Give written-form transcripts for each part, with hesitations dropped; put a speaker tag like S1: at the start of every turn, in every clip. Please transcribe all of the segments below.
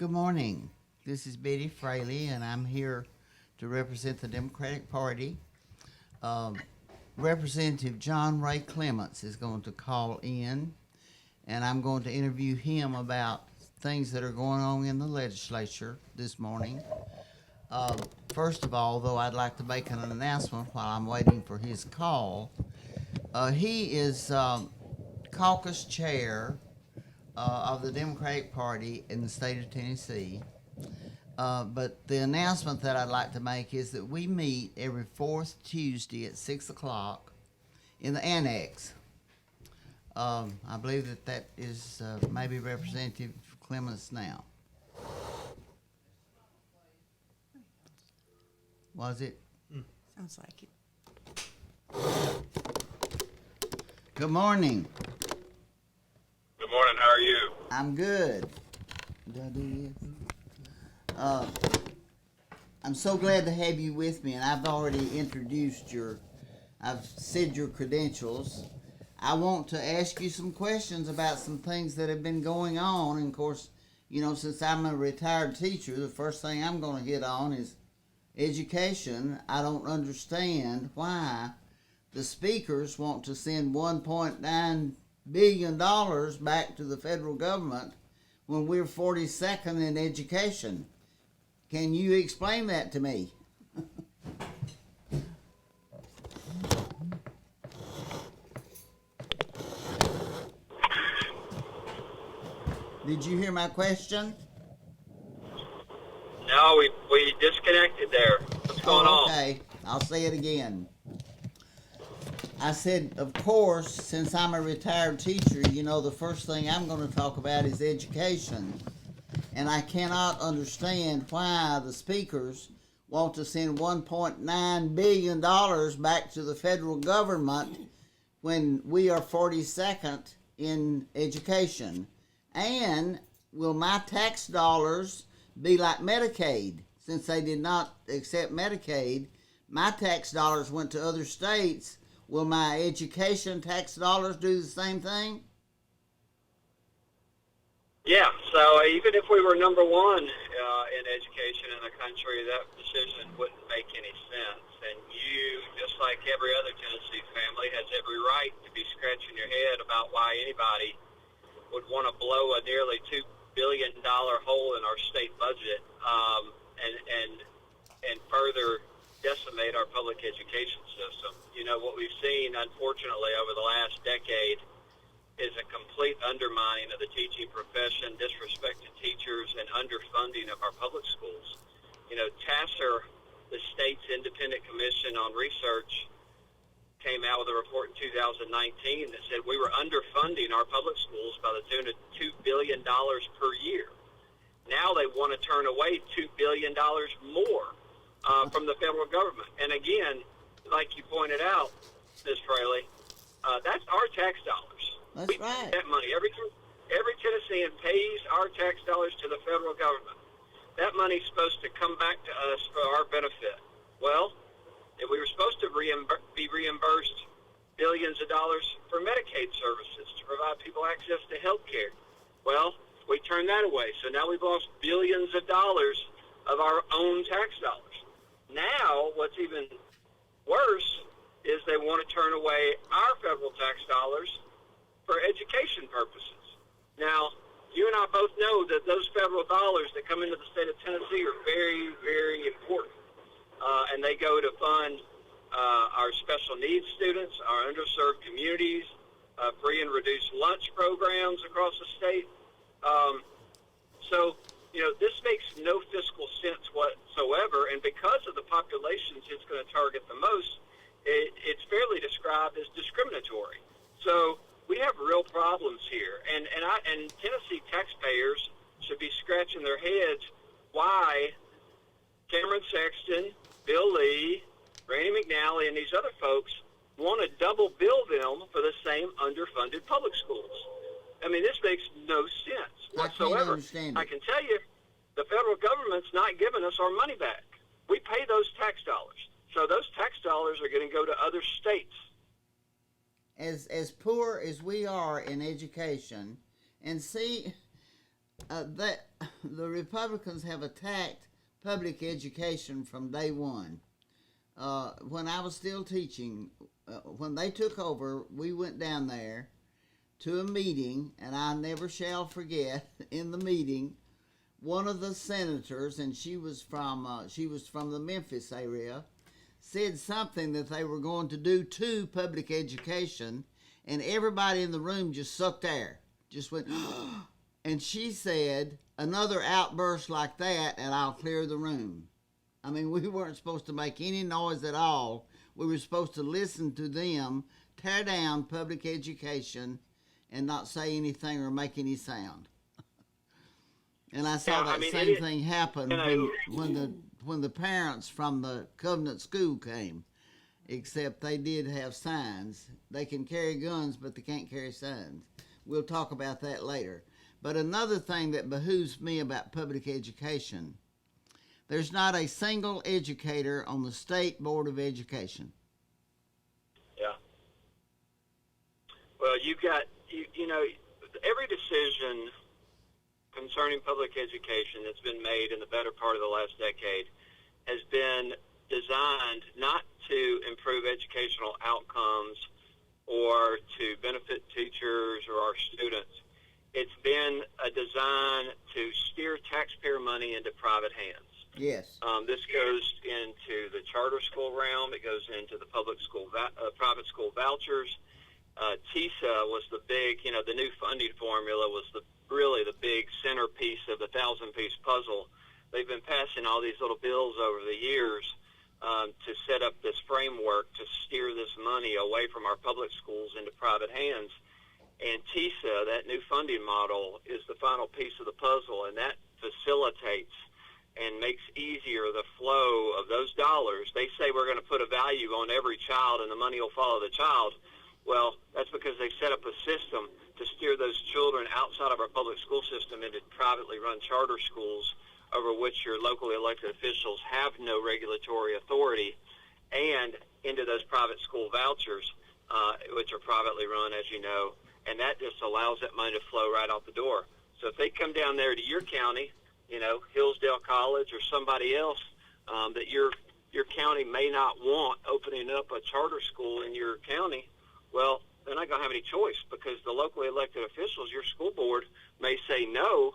S1: Good morning. This is Betty Fraley, and I'm here to represent the Democratic Party. Representative John Ray Clements is going to call in, and I'm going to interview him about things that are going on in the legislature this morning. First of all, though, I'd like to make an announcement while I'm waiting for his call. He is caucus chair of the Democratic Party in the state of Tennessee. But the announcement that I'd like to make is that we meet every fourth Tuesday at 6 o'clock in the annex. I believe that is maybe Representative Clements now. Was it?
S2: Sounds like it.
S1: Good morning.
S3: Good morning. How are you?
S1: I'm good. Did I do this? I'm so glad to have you with me, and I've already introduced I've said your credentials. I want to ask you some questions about some things that have been going on. And of course, since I'm a retired teacher, the first thing I'm going to hit on is education. I don't understand why the speakers want to send $1.9 billion back to the federal government when we're 42nd in education. Can you explain that to me? Did you hear my question?
S3: No, we disconnected there. What's going on?
S1: Okay, I'll say it again. I said, of course, since I'm a retired teacher, the first thing I'm going to talk about is education. And I cannot understand why the speakers want to send $1.9 billion back to the federal government when we are 42nd in education. And will my tax dollars be like Medicaid? Since they did not accept Medicaid, my tax dollars went to other states. Will my education tax dollars do the same thing?
S3: Yeah, so even if we were number one in education in the country, that decision wouldn't make any sense. And you, just like every other Tennessee family, has every right to be scratching your head about why anybody would want to blow a nearly $2 billion hole in our state budget and further decimate our public education system. What we've seen, unfortunately, over the last decade is a complete undermining of the teaching profession, disrespect to teachers, and underfunding of our public schools. TASER, the state's independent commission on research, came out with a report in 2019 that said we were underfunding our public schools by the tune of $2 billion per year. Now they want to turn away $2 billion more from the federal government. And again, like you pointed out, Ms. Fraley, that's our tax dollars.
S1: That's
S3: we
S1: right.
S3: pay that money. Every Tennessean pays our tax dollars to the federal government. That money's supposed to come back to us for our benefit. Well, if we were supposed to be reimbursed billions of dollars for Medicaid services to provide people access to health care, well, we turned that away. So now we've lost billions of dollars of our own tax dollars. Now, what's even worse is they want to turn away our federal tax dollars for education purposes. Now, you and I both know that those federal dollars that come into the state of Tennessee are very, very important. And they go to fund our special needs students, our underserved communities, free and reduced lunch programs across the state. So, this makes no fiscal sense whatsoever. And because of the populations it's going to target the most, it's fairly described as discriminatory. So we have real problems here. And Tennessee taxpayers should be scratching their heads why Cameron Sexton, Bill Lee, Randy McNally, and these other folks want to double bill them for the same underfunded public schools. I mean, this makes no sense whatsoever. I can tell you, the federal government's not giving us our money back. We pay those tax dollars. So those tax dollars are going to go to other states.
S1: As poor as we are in education, and see that the Republicans have attacked public education from day one. When I was still teaching, when they took over, we went down there to a meeting, and I never shall forget, in the meeting, one of the senators, and she was from the Memphis area, said something that they were going to do to public education, and everybody in the room just sucked air, just went, and she said, another outburst like that, and I'll clear the room. I mean, we weren't supposed to make any noise at all. We were supposed to listen to them tear down public education and not say anything or make any sound. And I saw same thing happen when the parents from the Covenant School came, except they did have signs. They can carry guns, but they can't carry signs. We'll talk about that later. But another thing that behooves me about public education, there's not a single educator on the State Board of Education.
S3: Yeah. Well, you've got, you know, every decision concerning public education that's been made in the better part of the last decade has been designed not to improve educational outcomes or to benefit teachers or our students. It's been a design to steer taxpayer money into private hands.
S1: Yes.
S3: This goes into the charter school realm. It goes into the public school, private school vouchers. TISA was the big, you know, the new funding formula was really the big centerpiece of the 1,000-piece puzzle. They've been passing all these little bills over the years to set up this framework to steer this money away from our public schools into private hands. And TISA, that new funding model, is the final piece of the puzzle, and that facilitates and makes easier the flow of those dollars. They say we're going to put a value on every child and the money will follow the child. Well, that's because they set up a system to steer those children outside of our public school system into privately run charter schools over which your locally elected officials have no regulatory authority, and into those private school vouchers, which are privately run, as you know, and that just allows that money to flow right out the door. So if they come down there to your county, you know, Hillsdale College or somebody else that your county may not want opening up a charter school in your county, well, they're not going to have any choice, because the locally elected officials, your school board, may say no,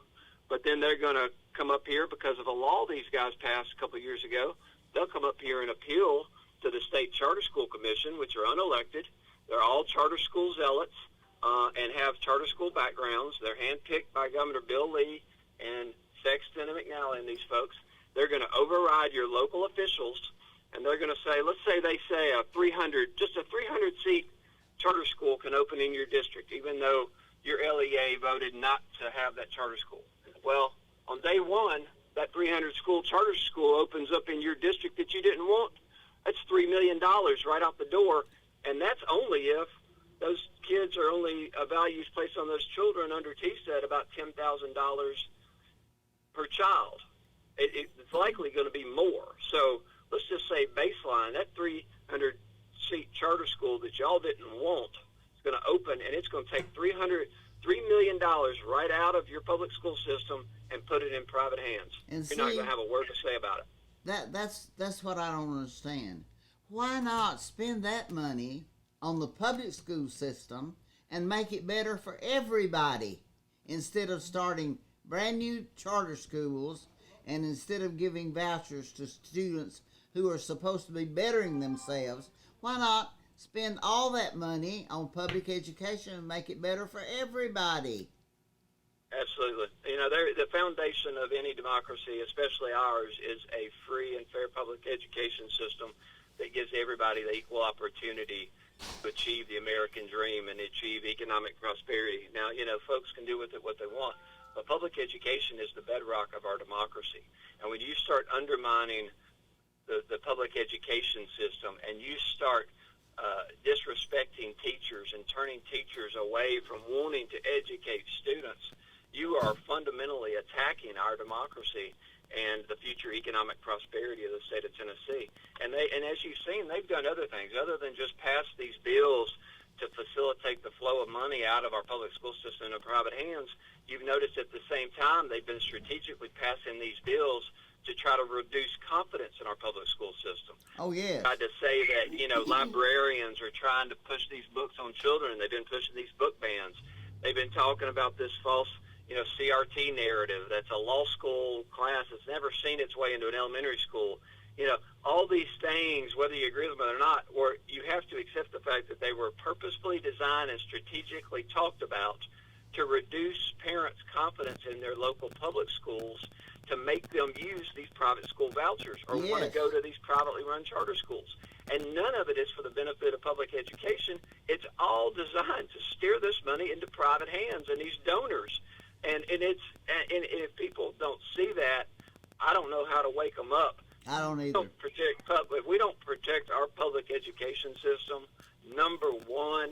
S3: but then they're going to come up here because of a law these guys passed a couple of years ago. They'll come up here and appeal to the State Charter School Commission, which are unelected. They're all charter school zealots and have charter school backgrounds. They're handpicked by Governor Bill Lee and Sexton and McNally and these folks. They're going to override your local officials, and they're going to say, let's say they say just a 300-seat charter school can open in your district, even though your LEA voted not to have that charter school. Well, on day one, that 300-school charter school opens up in your district that you didn't want. That's $3 million right out the door, and that's only if those kids are only values placed on those children under TISA at about $10,000 per child. It's likely going to be more. So let's just say baseline, that 300-seat charter school that y'all didn't want is going to open, and it's going to take $3 million right out of your public school system and put it in private hands.
S1: And
S3: you're not going to have a word to say about it.
S1: That's what I don't understand. Why not spend that money on the public school system and make it better for everybody, instead of starting brand new charter schools, and instead of giving vouchers to students who are supposed to be bettering themselves? Why not spend all that money on public education and make it better for everybody?
S3: Absolutely. You know, the foundation of any democracy, especially ours, is a free and fair public education system that gives everybody the equal opportunity to achieve the American dream and achieve economic prosperity. Now, you know, folks can do with it what they want, but public education is the bedrock of our democracy. And when you start undermining the public education system, and you start disrespecting teachers and turning teachers away from wanting to educate students, you are fundamentally attacking our democracy and the future economic prosperity of the state of Tennessee. And as you've seen, they've done other things other than just pass these bills to facilitate the flow of money out of our public school system into private hands, you've noticed at the same time they've been strategically passing these bills to try to reduce confidence in our public school system.
S1: Oh, yes.
S3: Tried to say that, librarians are trying to push these books on children. They've been pushing these book bans. They've been talking about this false, CRT narrative. That's a law school class that's never seen its way into an elementary school. All these things, whether you agree with them or not, or you have to accept the fact that they were purposefully designed and strategically talked about to reduce parents' confidence in their local public schools, to make them use these private school vouchers or want to go to these privately run charter schools. And none of it is for the benefit of public education. It's all designed to steer this money into private hands and these donors. And if people don't see that, I don't know how to wake them up.
S1: I don't either.
S3: If we don't protect our public education system, number one,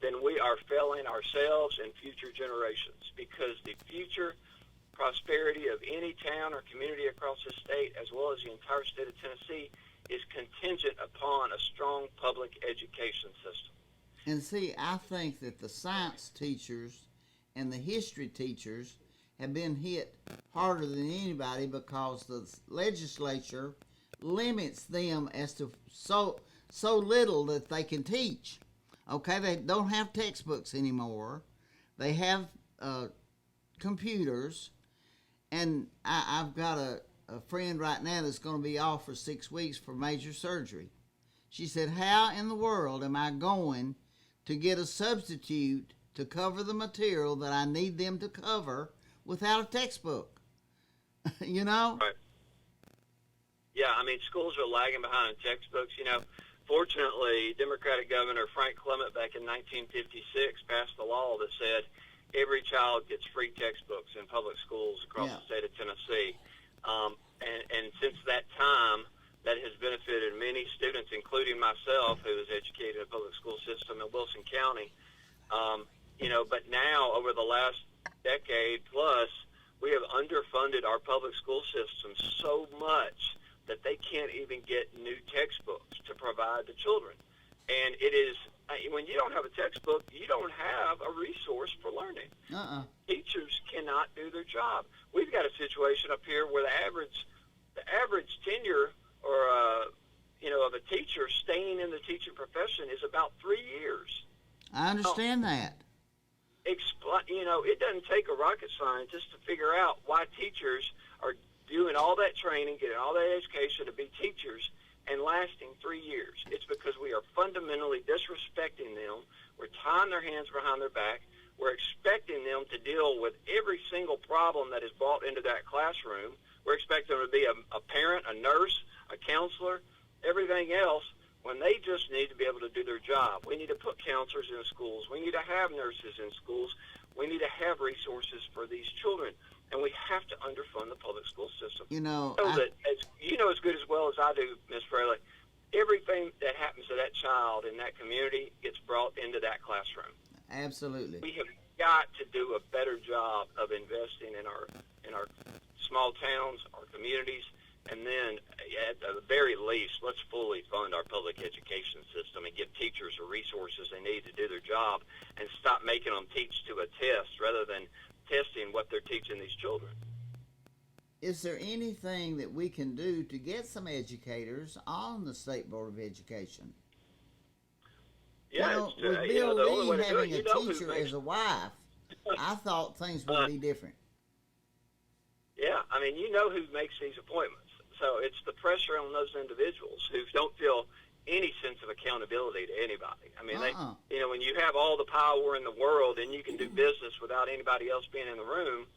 S3: then we are failing ourselves and future generations, because the future prosperity of any town or community across the state, as well as the entire state of Tennessee, is contingent upon a strong public education system.
S1: And see, I think that the science teachers and the history teachers have been hit harder than anybody, because the legislature limits them as to so little that they can teach. Okay, they don't have textbooks anymore. They have computers. And I've got a friend right now that's going to be off for 6 weeks for major surgery. She said, how in the world am I going to get a substitute to cover the material that I need them to cover without a textbook?
S3: Right. Yeah, schools are lagging behind textbooks. Fortunately, Democratic Governor Frank Clement back in 1956 passed a law that said every child gets free textbooks in public schools across the state of Tennessee. And since that time, that has benefited many students, including myself, who was educated in a public school system in Wilson County. But now, over the last decade plus, we have underfunded our public school system so much that they can't even get new textbooks to provide the children. And it is, when you don't have a textbook, you don't have a resource for learning. Teachers cannot do their job. We've got a situation up here where the average tenure of a teacher staying in the teaching profession is about 3 years.
S1: I understand that.
S3: It doesn't take a rocket scientist to figure out why teachers are doing all that training, getting all that education to be teachers, and lasting 3 years. It's because we are fundamentally disrespecting them. We're tying their hands behind their back. We're expecting them to deal with every single problem that is brought into that classroom. We're expecting them to be a parent, a nurse, a counselor, everything else, when they just need to be able to do their job. We need to put counselors in schools. We need to have nurses in schools. We need to have resources for these children. And we have to underfund the public school system. As good as well as I do, Ms. Fraley, everything that happens to that child in that community gets brought into that classroom.
S1: Absolutely.
S3: We have got to do a better job of investing in our small towns, our communities, and then at the very least, let's fully fund our public education system and give teachers the resources they need to do their job, and stop making them teach to a test rather than testing what they're teaching these children.
S1: Is there anything that we can do to get some educators on the State Board of Education?
S3: Yeah,
S1: with Bill Lee having a teacher as a wife, I thought things would be different.
S3: Yeah, you know who makes these appointments. So it's the pressure on those individuals who don't feel any sense of accountability to anybody. When you have all the power in the world and you can do business without anybody else being in the room,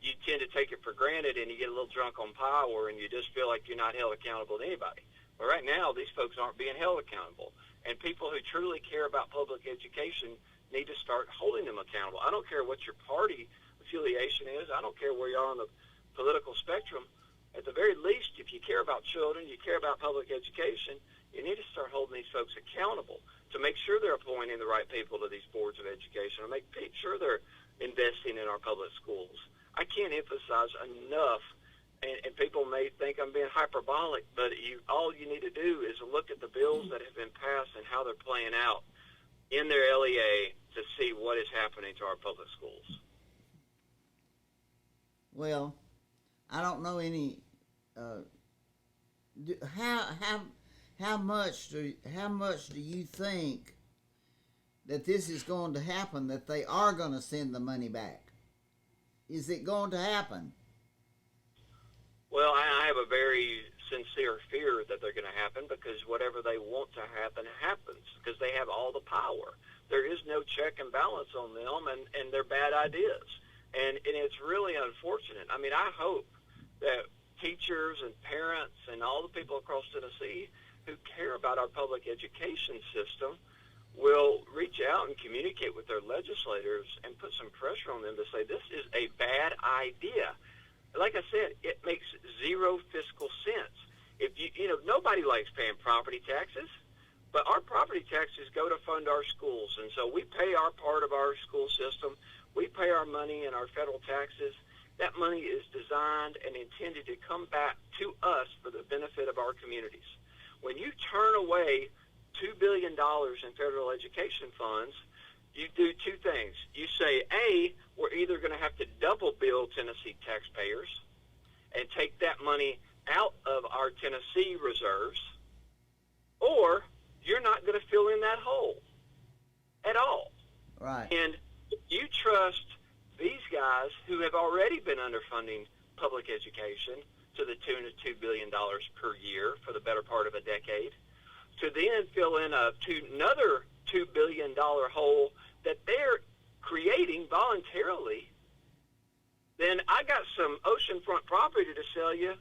S3: you tend to take it for granted, and you get a little drunk on power, and you just feel like you're not held accountable to anybody. But right now, these folks aren't being held accountable. And people who truly care about public education need to start holding them accountable. I don't care what your party affiliation is. I don't care where you are on the political spectrum. At the very least, if you care about children, you care about public education, you need to start holding these folks accountable to make sure they're appointing the right people to these boards of education, and make sure they're investing in our public schools. I can't emphasize enough, and people may think I'm being hyperbolic, but all you need to do is look at the bills that have been passed and how they're playing out. in their LEA to see what is happening to our public schools.
S1: Well, I don't know any. How much do you think that this is going to happen? That they are going to send the money back? Is it going to happen?
S3: Well, I have a very sincere fear that they're going to happen, because whatever they want to happen happens, because they have all the power. There is no check and balance on them and their bad ideas. And it's really unfortunate. I mean, I hope that teachers and parents and all the people across Tennessee who care about our public education system will reach out and communicate with their legislators and put some pressure on them to say this is a bad idea. Like I said, it makes zero fiscal sense. If nobody likes paying property taxes, but our property taxes go to fund our schools, and so we pay our part of our school system. We pay our money and our federal taxes. That money is designed and intended to come back to us for the benefit of our communities. When you turn away $2 billion in federal education funds, you do two things. You say, A, we're either going to have to double bill Tennessee taxpayers and take that money out of our Tennessee reserves, or you're not going to fill in that hole at all.
S1: Right.
S3: And you trust these guys who have already been underfunding public education to the tune of $2 billion per year for the better part of a decade, to then fill in another $2 billion hole that they're creating voluntarily. Then I got some oceanfront property to sell you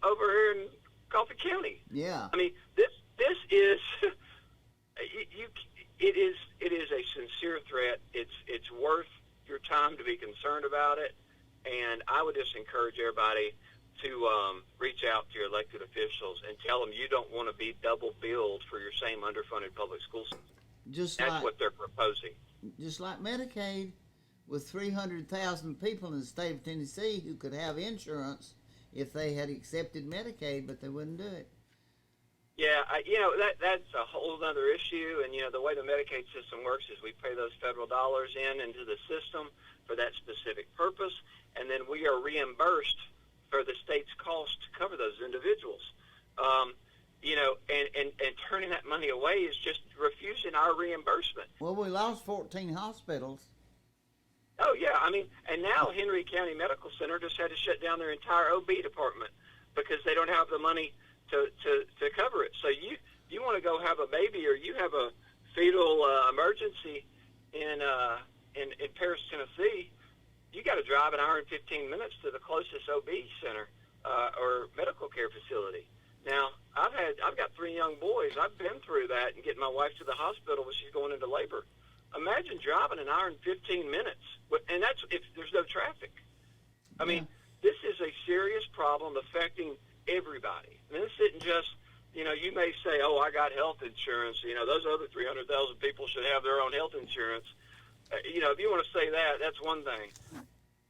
S3: over here in Coffee County.
S1: Yeah.
S3: I mean, this is it is a sincere threat. It's worth your time to be concerned about it, and I would just encourage everybody to reach out to your elected officials and tell them you don't want to be double billed for your same underfunded public school system. That's what they're proposing.
S1: Just like Medicaid, with 300,000 people in the state of Tennessee who could have insurance if they had accepted Medicaid, but they wouldn't do it.
S3: Yeah, that's a whole other issue. And, the way the Medicaid system works is we pay those federal dollars into the system for that specific purpose, and then we are reimbursed for the state's cost to cover those individuals. And turning that money away is just refusing our reimbursement.
S1: Well, we lost 14 hospitals.
S3: Oh, yeah. I mean, and now Henry County Medical Center just had to shut down their entire OB department because they don't have the money to cover it. So you want to go have a baby, or you have a fetal emergency in Paris, Tennessee, you got to drive an hour and 15 minutes to the closest OB center or medical care facility. Now, I've got 3 young boys. I've been through that and getting my wife to the hospital when she's going into labor. Imagine driving an hour and 15 minutes, and that's if there's no traffic. I mean, this is a serious problem affecting everybody. And this isn't just, you may say, oh, I got health insurance. Those other 300,000 people should have their own health insurance. If you want to say that, that's one thing.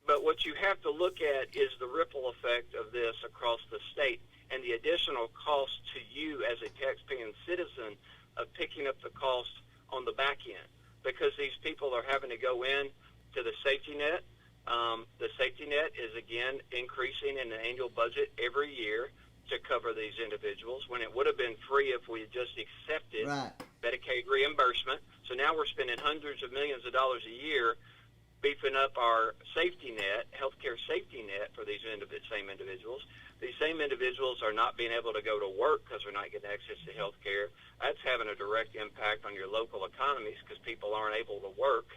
S3: But what you have to look at is the ripple effect of this across the state and the additional cost to you as a taxpaying citizen of picking up the cost on the back end, because these people are having to go in to the safety net. The safety net is, again, increasing in the annual budget every year to cover these individuals, when it would have been free if we had just accepted Medicaid reimbursement. So now we're spending hundreds of millions of dollars a year beefing up our safety net, healthcare safety net for these same individuals. These same individuals are not being able to go to work because they're not getting access to health care. That's having a direct impact on your local economies because people aren't able to work,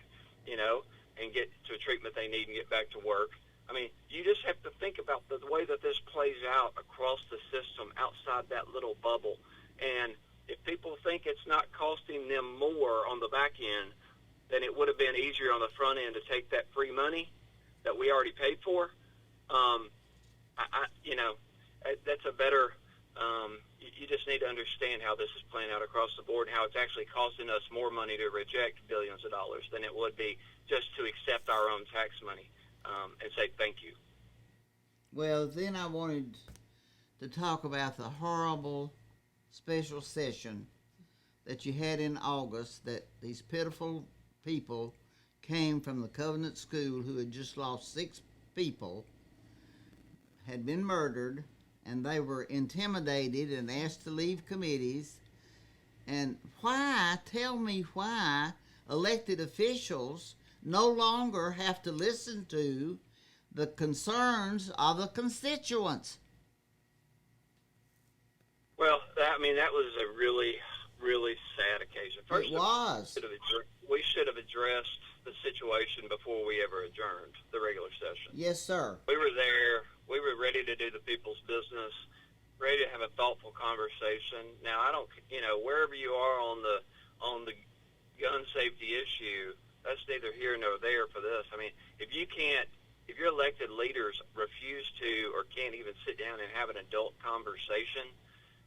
S3: and get to a treatment they need and get back to work. I mean, you just have to think about the way that this plays out across the system outside that little bubble. And if people think it's not costing them more on the back end, then it would have been easier on the front end to take that free money that we already paid for. That's a better, you just need to understand how this is playing out across the board and how it's actually costing us more money to reject billions of dollars than it would be just to accept our own tax money and say thank you.
S1: Well, then I wanted to talk about the horrible special session that you had in August, that these pitiful people came from the Covenant School who had just lost 6 people, had been murdered, and they were intimidated and asked to leave committees. And why, tell me why, elected officials no longer have to listen to the concerns of the constituents?
S3: Well, that was a really, really sad occasion. First,
S1: It was.
S3: We should have addressed the situation before we ever adjourned the regular session.
S1: Yes, sir.
S3: We were there. We were ready to do the people's business, ready to have a thoughtful conversation. Now, I don't, wherever you are on the gun safety issue, that's neither here nor there for this. I mean, if your elected leaders refuse to or can't even sit down and have an adult conversation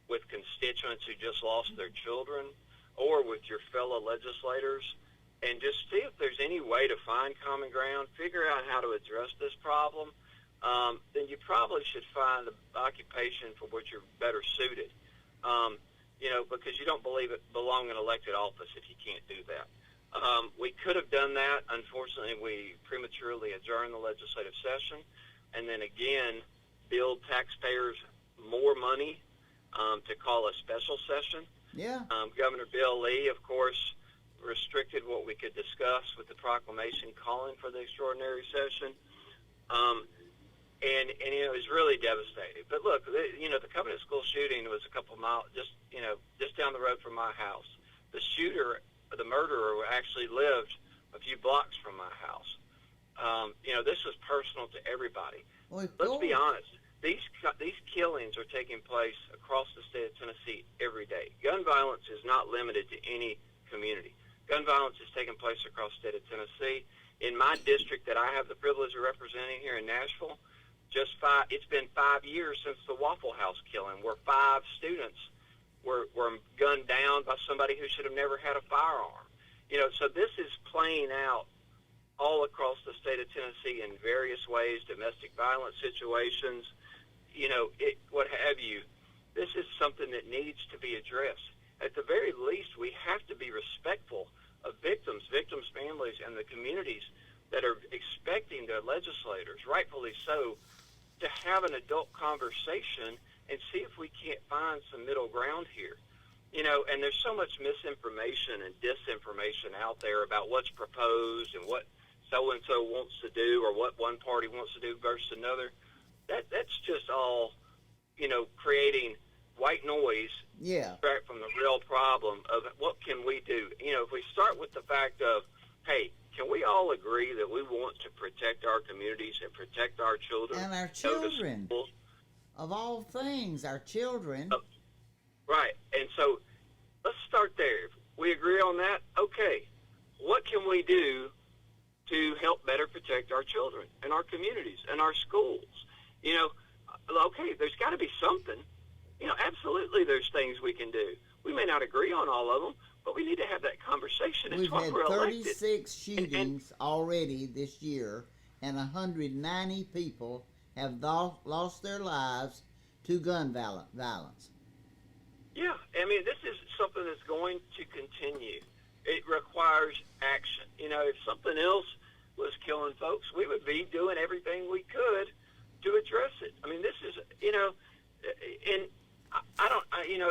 S3: with constituents who just lost their children or with your fellow legislators, and just see if there's any way to find common ground, figure out how to address this problem, then you probably should find the occupation for which you're better suited. Because you don't belong in elected office if you can't do that. We could have done that. Unfortunately, we prematurely adjourned the legislative session, and then again billed taxpayers more money to call a special session.
S1: Yeah.
S3: Governor Bill Lee, of course, restricted what we could discuss with the proclamation calling for the extraordinary session. And it was really devastating. But look, the Covenant School shooting was a couple miles, just down the road from my house. The murderer actually lived a few blocks from my house. This was personal to everybody.
S1: Well,
S3: let's be honest. These killings are taking place across the state of Tennessee every day. Gun violence is not limited to any community. Gun violence is taking place across the state of Tennessee. In my district that I have the privilege of representing here in Nashville, it's been 5 years since the Waffle House killing, where 5 students were gunned down by somebody who should have never had a firearm. So this is playing out all across the state of Tennessee in various ways, domestic violence situations, what have you. This is something that needs to be addressed. At the very least, we have to be respectful of victims' families, and the communities that are expecting their legislators, rightfully so, to have an adult conversation and see if we can't find some middle ground here. And there's so much misinformation and disinformation out there about what's proposed and what so-and-so wants to do or what one party wants to do versus another. That's just all, creating white noise.
S1: Yeah.
S3: Back from the real problem of what can we do. If we start with the fact of, hey, can we all agree that we want to protect our communities and protect our children?
S1: And our children. Of all things, our children.
S3: Right. And so let's start there. If we agree on that, okay. What can we do to help better protect our children and our communities and our schools? Okay, there's got to be something. Absolutely there's things we can do. We may not agree on all of them, but we need to have that conversation.
S1: We've had 36
S3: elected.
S1: shootings already this year, and 190 people have lost their lives to gun violence.
S3: Yeah, this is something that's going to continue. It requires action. If something else was killing folks, we would be doing everything we could to address it. This is, and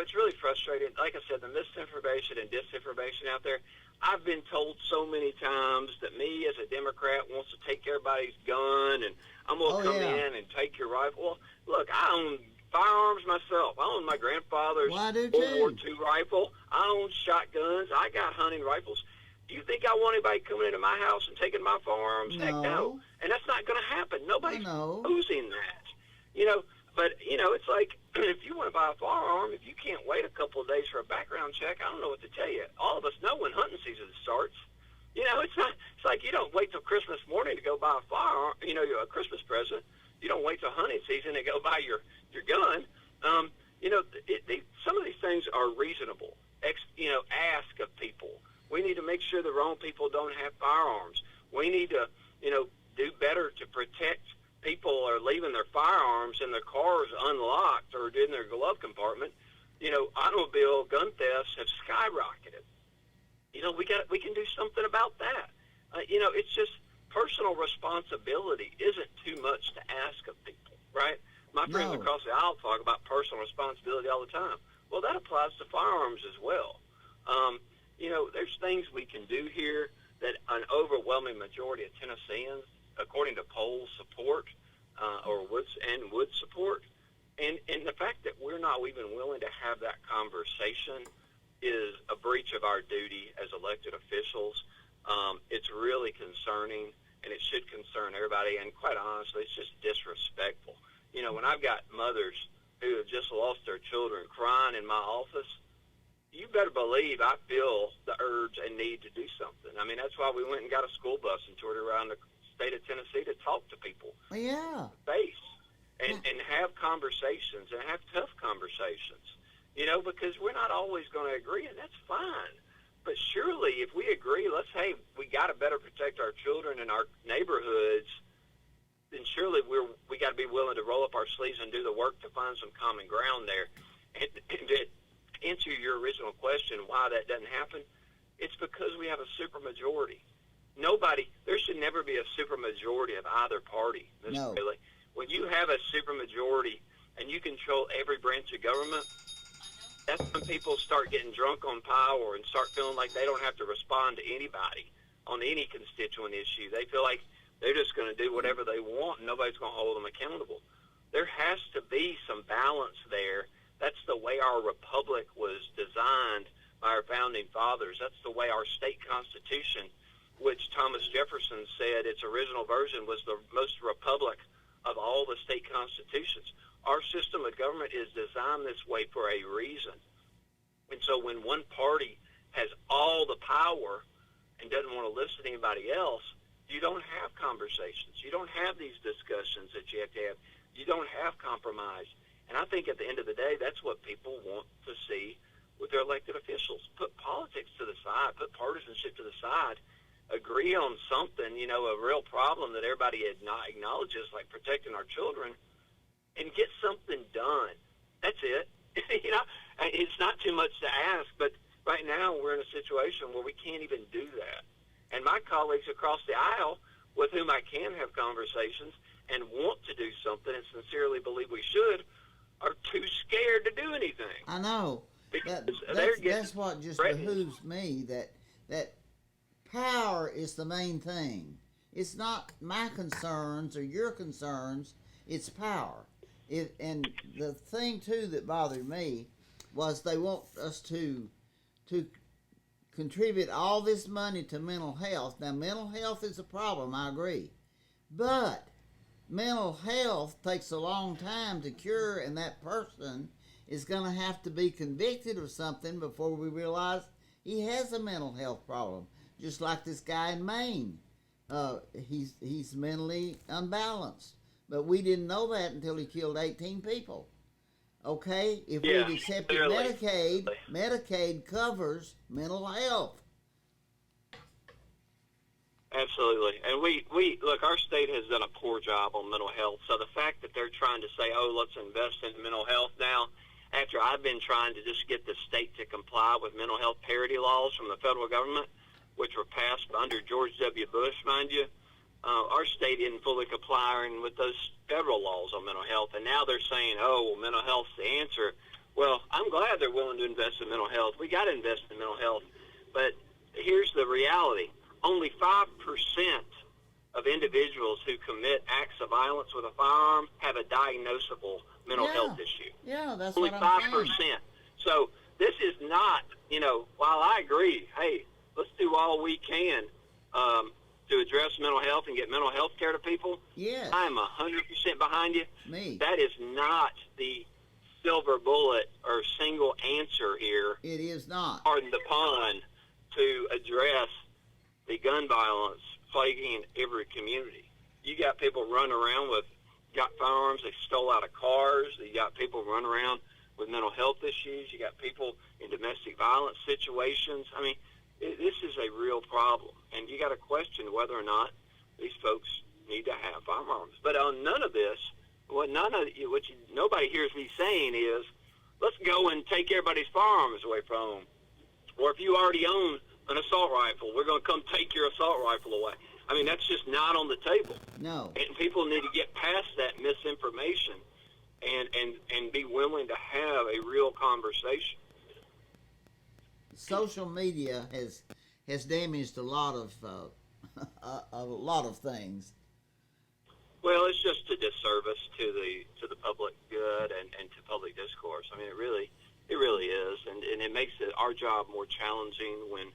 S3: it's really frustrating. Like I said, the misinformation and disinformation out there. I've been told so many times that me as a Democrat wants to take everybody's gun and I'm going to come in and take your rifle. Well, look, I own firearms myself. I own my grandfather's World War II rifle. I own shotguns. I got hunting rifles. Do you think I want anybody coming into my house and taking my firearms?
S1: No.
S3: Heck no. And that's not going to happen. Nobody's opposing that. But, it's like, if you want to buy a firearm, if you can't wait a couple of days for a background check, I don't know what to tell you. All of us know when hunting season starts. It's like you don't wait till Christmas morning to go buy a firearm, a Christmas present. You don't wait till hunting season to go buy your gun. Some of these things are reasonable. Ask of people. We need to make sure the wrong people don't have firearms. We need to, do better to protect people are leaving their firearms in their cars unlocked or in their glove compartment. automobile gun thefts have skyrocketed. We can do something about that. It's just personal responsibility isn't too much to ask of people, right? My friends
S1: No.
S3: across the aisle talk about personal responsibility all the time. Well, that applies to firearms as well. There's things we can do here that an overwhelming majority of Tennesseans, according to polls, support would support. And the fact that we're not even willing to have that conversation is a breach of our duty as elected officials. It's really concerning, and it should concern everybody. And quite honestly, it's just disrespectful. When I've got mothers who have just lost their children crying in my office, you better believe I feel the urge and need to do something. I mean, that's why we went and got a school bus and toured around the state of Tennessee to talk to people
S1: Yeah.
S3: face and have conversations and have tough conversations, because we're not always going to agree, and that's fine. But surely if we agree, hey, we got to better protect our children in our neighborhoods, then surely we got to be willing to roll up our sleeves and do the work to find some common ground there. And to answer your original question, why that doesn't happen, it's because we have a supermajority. There should never be a supermajority of either party, Mr.
S1: No.
S3: Bailey. When you have a supermajority and you control every branch of government, that's when people start getting drunk on power and start feeling like they don't have to respond to anybody on any constituent issue. They feel like they're just going to do whatever they want and nobody's going to hold them accountable. There has to be some balance there. That's the way our republic was designed by our founding fathers. That's the way our state constitution, which Thomas Jefferson said its original version was the most republic of all the state constitutions. Our system of government is designed this way for a reason. And so when one party has all the power and doesn't want to listen to anybody else, you don't have conversations. You don't have these discussions that you have to have. You don't have compromise. And I think at the end of the day, that's what people want to see with their elected officials. Put politics to the side. Put partisanship to the side. Agree on something, a real problem that everybody acknowledges, like protecting our children, and get something done. That's it. It's not too much to ask, but right now we're in a situation where we can't even do that. And my colleagues across the aisle, with whom I can have conversations and want to do something and sincerely believe we should, are too scared to do anything.
S1: I know.
S3: Because
S1: That's what just behooves me, that power is the main thing. It's not my concerns or your concerns, it's power. And the thing, too, that bothered me was they want us to contribute all this money to mental health. Now, mental health is a problem, I agree. But mental health takes a long time to cure, and that person is going to have to be convicted of something before we realize he has a mental health problem. Just like this guy in Maine. He's mentally unbalanced. But we didn't know that until he killed 18 people. Okay? If we'd accepted
S3: clearly.
S1: Medicaid covers mental health.
S3: Absolutely. And we look, our state has done a poor job on mental health. So the fact that they're trying to say, let's invest in mental health now, after I've been trying to just get the state to comply with mental health parity laws from the federal government, which were passed under George W. Bush, mind you, our state isn't fully complying with those federal laws on mental health. And now they're saying, mental health's the answer. Well, I'm glad they're willing to invest in mental health. We got to invest in mental health. But here's the reality. Only 5% of individuals who commit acts of violence with a firearm have a diagnosable mental health issue.
S1: Yeah, that's
S3: only
S1: what I'm
S3: 5%.
S1: saying.
S3: So this is not, while I agree, hey, let's do all we can to address mental health and get mental health care to people.
S1: Yes.
S3: I am 100% behind you.
S1: Me.
S3: That is not the silver bullet or single answer here.
S1: It is not.
S3: Pardon the pun, to address the gun violence plaguing every community. You got people running around got firearms they stole out of cars. You got people running around with mental health issues. You got people in domestic violence situations. I mean, this is a real problem, and you got to question whether or not these folks need to have firearms. But on none of this, nobody hears me saying is let's go and take everybody's firearms away from them. Or if you already own an assault rifle, we're going to come take your assault rifle away. I mean, that's just not on the table.
S1: No.
S3: And people need to get past that misinformation and be willing to have a real conversation.
S1: Social media has damaged a lot of things.
S3: Well, it's just a disservice to the public good and to public discourse. I mean, it really is, and it makes our job more challenging when,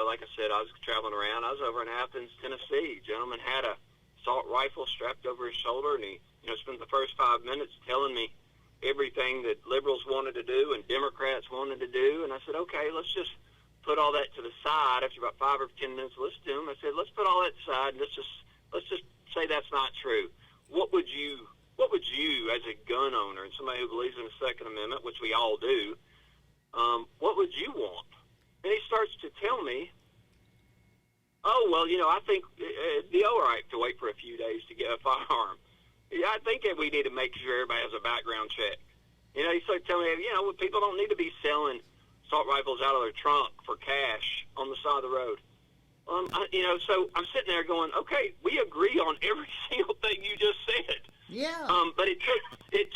S3: like I said, I was traveling around. I was over in Athens, Tennessee. A gentleman had a assault rifle strapped over his shoulder, and he, spent the first 5 minutes telling me everything that liberals wanted to do and Democrats wanted to do. And I said, okay, let's just put all that to the side. After about 5 or 10 minutes listening to him, I said, let's put all that aside and let's just say that's not true. What would you, as a gun owner and somebody who believes in the Second Amendment, which we all do, what would you want? And he starts to tell me, oh, well, I think it'd be all right to wait for a few days to get a firearm. Yeah, I think that we need to make sure everybody has a background check. He started telling me, people don't need to be selling assault rifles out of their trunk for cash on the side of the road. So I'm sitting there going, okay, we agree on every single thing you just said.
S1: Yeah.
S3: But it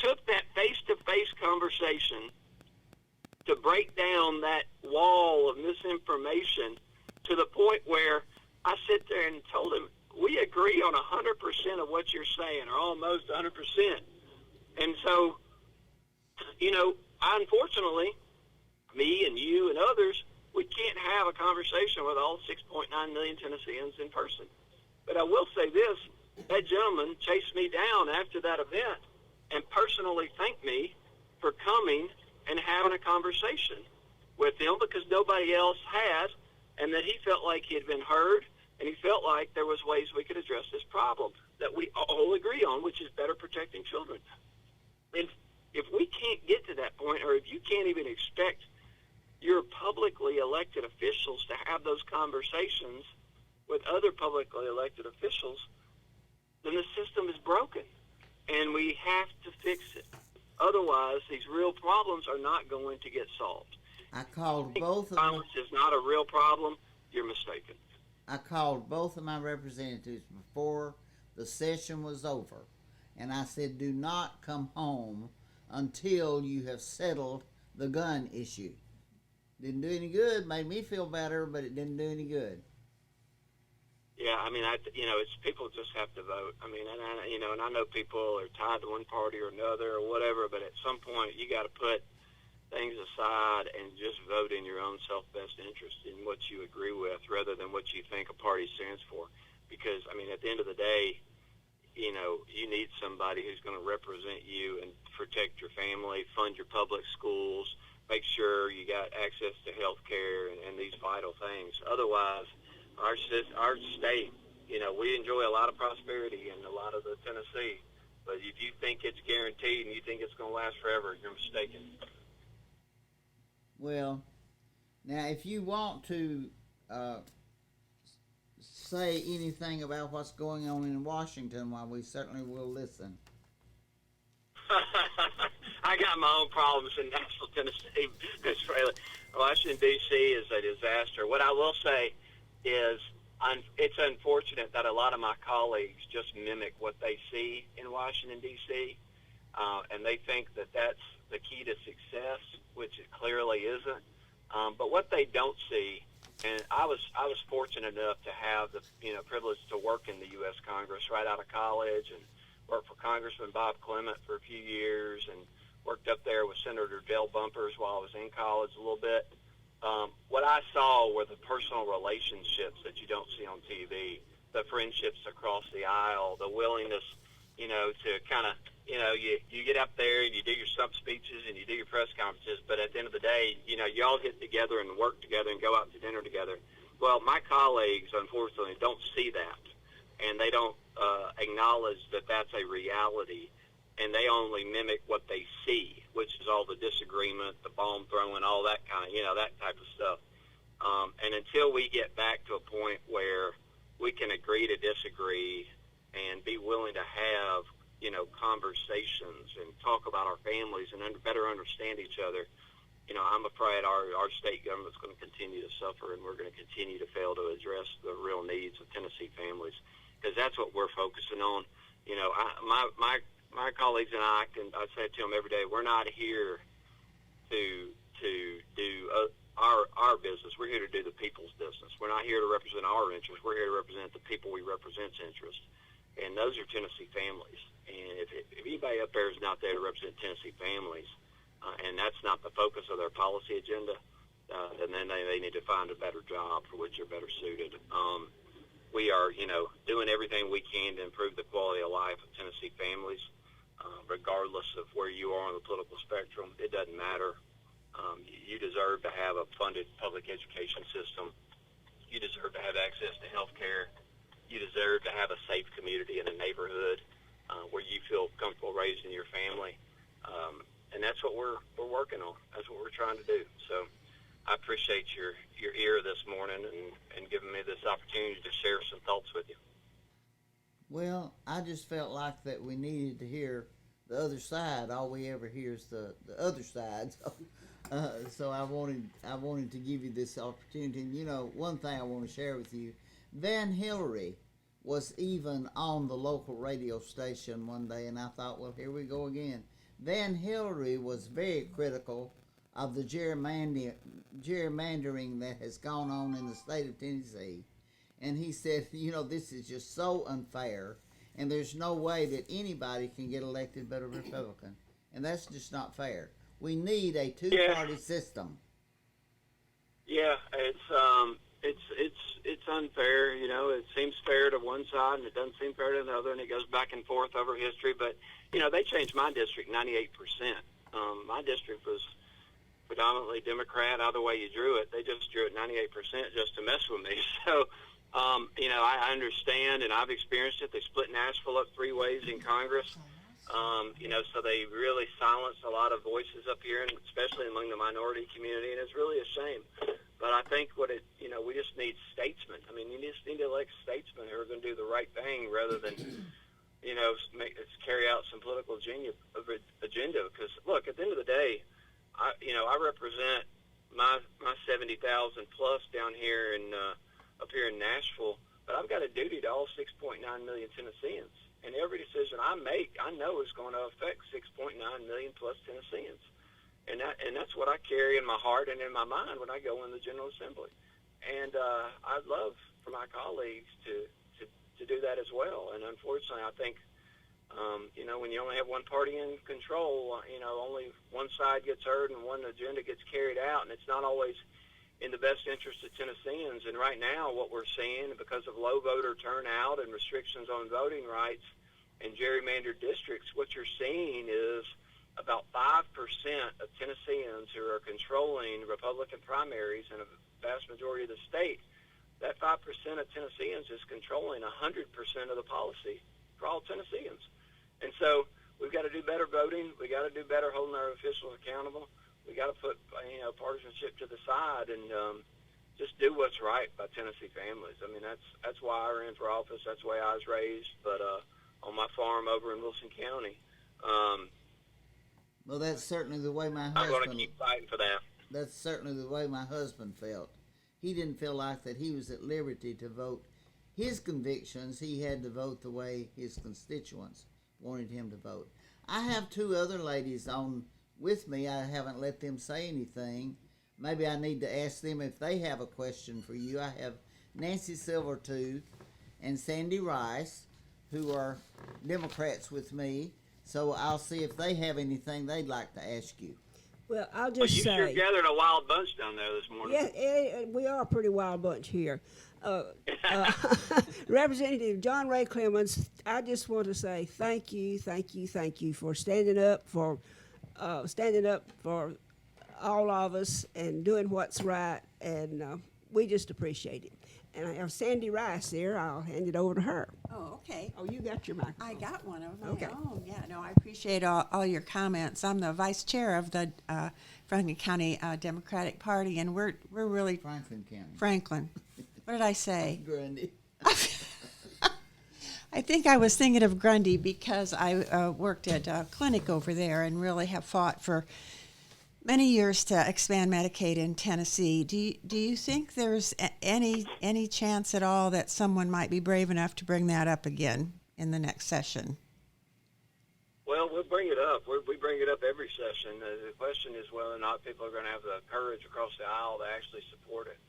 S3: took that face-to-face conversation to break down that wall of misinformation to the point where I sit there and told him, we agree on 100% of what you're saying, or almost 100%. And so, unfortunately, me and you and others, we can't have a conversation with all 6.9 million Tennesseans in person. But I will say this, that gentleman chased me down after that event and personally thanked me for coming and having a conversation with him because nobody else has, and that he felt like he had been heard, and he felt like there was ways we could address this problem that we all agree on, which is better protecting children. And if we can't get to that point, or if you can't even expect your publicly elected officials to have those conversations with other publicly elected officials, then the system is broken, and we have to fix it. Otherwise, these real problems are not going to get solved.
S1: I called both of
S3: Violence is not a real problem. You're mistaken.
S1: I called both of my representatives before the session was over, and I said, do not come home until you have settled the gun issue. Didn't do any good, made me feel better, but it didn't do any good.
S3: Yeah, I mean, it's people just have to vote. I mean, and I know people are tied to one party or another or whatever, but at some point you got to put things aside and just vote in your own self-best interest in what you agree with rather than what you think a party stands for. Because, I mean, at the end of the day, you need somebody who's going to represent you and protect your family, fund your public schools, make sure you got access to health care and these vital things. Otherwise, our state, we enjoy a lot of prosperity in a lot of the Tennessee. But if you think it's guaranteed and you think it's going to last forever, you're mistaken.
S1: Well, now if you want to say anything about what's going on in Washington, well, we certainly will listen.
S3: I got my own problems in Nashville, Tennessee. Washington, D.C. is a disaster. What I will say is it's unfortunate that a lot of my colleagues just mimic what they see in Washington, D.C., and they think that that's the key to success, which it clearly isn't. But what they don't see, and I was fortunate enough to have the privilege to work in the U.S. Congress right out of college and worked for Congressman Bob Clement for a few years and worked up there with Senator Dale Bumpers while I was in college a little bit. What I saw were the personal relationships that you don't see on TV, the friendships across the aisle, the willingness, to kind of, you get up there and you do your stump speeches and you do your press conferences, but at the end of the day, you all get together and work together and go out to dinner together. Well, my colleagues, unfortunately, don't see that, and they don't acknowledge that that's a reality, and they only mimic what they see, which is all the disagreement, the bomb throwing, all that kind of, that type of stuff. And until we get back to a point where we can agree to disagree and be willing to have, conversations and talk about our families and better understand each other, I'm afraid our state government's going to continue to suffer, and we're going to continue to fail to address the real needs of Tennessee families, because that's what we're focusing on. My colleagues and I say it to them every day. We're not here to do our business. We're here to do the people's business. We're not here to represent our interests. We're here to represent the people we represent's interests, and those are Tennessee families. And if anybody up there is not there to represent Tennessee families, and that's not the focus of their policy agenda, then they need to find a better job for which they're better suited. We are, doing everything we can to improve the quality of life of Tennessee families, regardless of where you are on the political spectrum. It doesn't matter. You deserve to have a funded public education system. You deserve to have access to health care. You deserve to have a safe community in a neighborhood where you feel comfortable raising your family. And that's what we're working on. That's what we're trying to do. So I appreciate your ear this morning and giving me this opportunity to share some thoughts with you.
S1: Well, I just felt like that we needed to hear the other side. All we ever hear is the other side. So I wanted to give you this opportunity. And, one thing I want to share with you, Van Hillary was even on the local radio station one day, and I thought, well, here we go again. Van Hillary was very critical of the gerrymandering that has gone on in the state of Tennessee. And he said, this is just so unfair, and there's no way that anybody can get elected but a Republican. And that's just not fair. We need a two-party system.
S3: Yeah, it's unfair. It seems fair to one side, and it doesn't seem fair to the other, and it goes back and forth over history. But they changed my district 98%. My district was predominantly Democrat. Either way you drew it, they just drew it 98% just to mess with me. So, I understand, and I've experienced it. They split Nashville up 3 ways in Congress. So they really silenced a lot of voices up here, and especially among the minority community, and it's really a shame. But I think we just need statesmen. I mean, you just need to elect statesmen who are going to do the right thing rather than, carry out some political agenda. Because, look, at the end of the day, I represent my 70,000 plus down here up here in Nashville, but I've got a duty to all 6.9 million Tennesseans. And every decision I make, I know is going to affect 6.9 million plus Tennesseans. And that's what I carry in my heart and in my mind when I go in the General Assembly. And I'd love for my colleagues to do that as well. And unfortunately, I think, when you only have one party in control, only one side gets heard and one agenda gets carried out, and it's not always in the best interest of Tennesseans. And right now, what we're seeing, because of low voter turnout and restrictions on voting rights and gerrymandered districts, what you're seeing is about 5% of Tennesseans who are controlling Republican primaries in a vast majority of the state. That 5% of Tennesseans is controlling 100% of the policy for all Tennesseans. And so we've got to do better voting. We got to do better holding our officials accountable. We got to put partisanship to the side and just do what's right by Tennessee families. I mean, that's why I ran for office. That's the way I was raised. But on my farm over in Wilson County.
S1: Well, that's certainly the way my husband.
S3: I'm going to keep fighting for that.
S1: That's certainly the way my husband felt. He didn't feel like that he was at liberty to vote his convictions. He had to vote the way his constituents wanted him to vote. I have 2 other ladies on with me. I haven't let them say anything. Maybe I need to ask them if they have a question for you. I have Nancy Silvertooth and Sandy Rice, who are Democrats with me. So I'll see if they have anything they'd like to ask you.
S2: Well, I'll just
S3: you
S2: say.
S3: You sure gathered a wild bunch down there this morning.
S2: Yeah, we are a pretty wild bunch here. Representative John Ray Clemens, I just want to say thank you for standing up for all of us and doing what's right, and we just appreciate it. And I have Sandy Rice there. I'll hand it over to her.
S4: Oh, okay.
S2: Oh, you got your microphone.
S4: I got one of them.
S2: Okay.
S4: Oh, yeah. No, I appreciate all your comments. I'm the vice chair of the Franklin County Democratic Party, and we're really
S1: Franklin County.
S4: Franklin. What did I say?
S1: Grundy.
S4: I think I was thinking of Grundy because I worked at a clinic over there and really have fought for many years to expand Medicaid in Tennessee. Do you think there's any chance at all that someone might be brave enough to bring that up again in the next session?
S3: Well, we'll bring it up. We bring it up every session. The question is whether or not people are going to have the courage across the aisle to actually support it.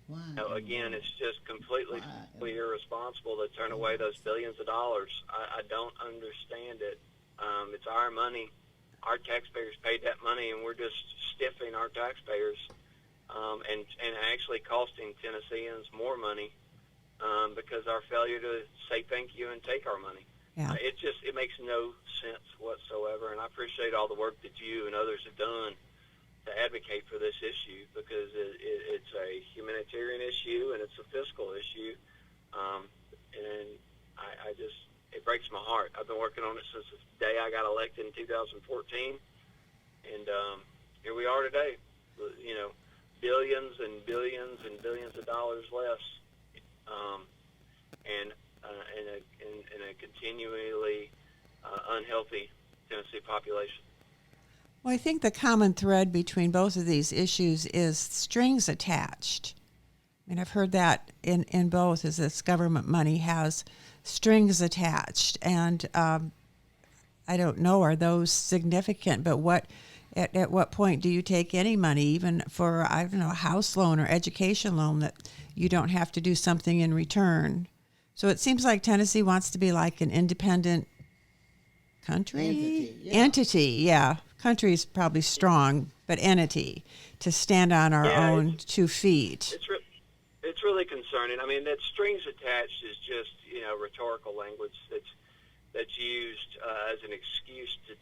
S1: Why?
S3: Again, it's just completely irresponsible to turn away those billions of dollars. I don't understand it. It's our money. Our taxpayers paid that money, and we're just stiffing our taxpayers and actually costing Tennesseans more money because our failure to say thank you and take our money.
S4: Yeah.
S3: It makes no sense whatsoever, and I appreciate all the work that you and others have done to advocate for this issue because it's a humanitarian issue and it's a fiscal issue, and it breaks my heart. I've been working on it since the day I got elected in 2014, and here we are today. You know, billions and billions and billions of dollars less, and a continually unhealthy Tennessee population.
S4: Well, I think the common thread between both of these issues is strings attached. I mean, I've heard that in both, is this government money has strings attached. And I don't know, are those significant? But at what point do you take any money, even for, I don't know, a house loan or education loan, that you don't have to do something in return? So it seems like Tennessee wants to be like an independent country? Entity, yeah. Country is probably strong, but entity, to stand on our own 2 feet.
S3: It's really concerning. I mean, that strings attached is just, rhetorical language that's used as an excuse to,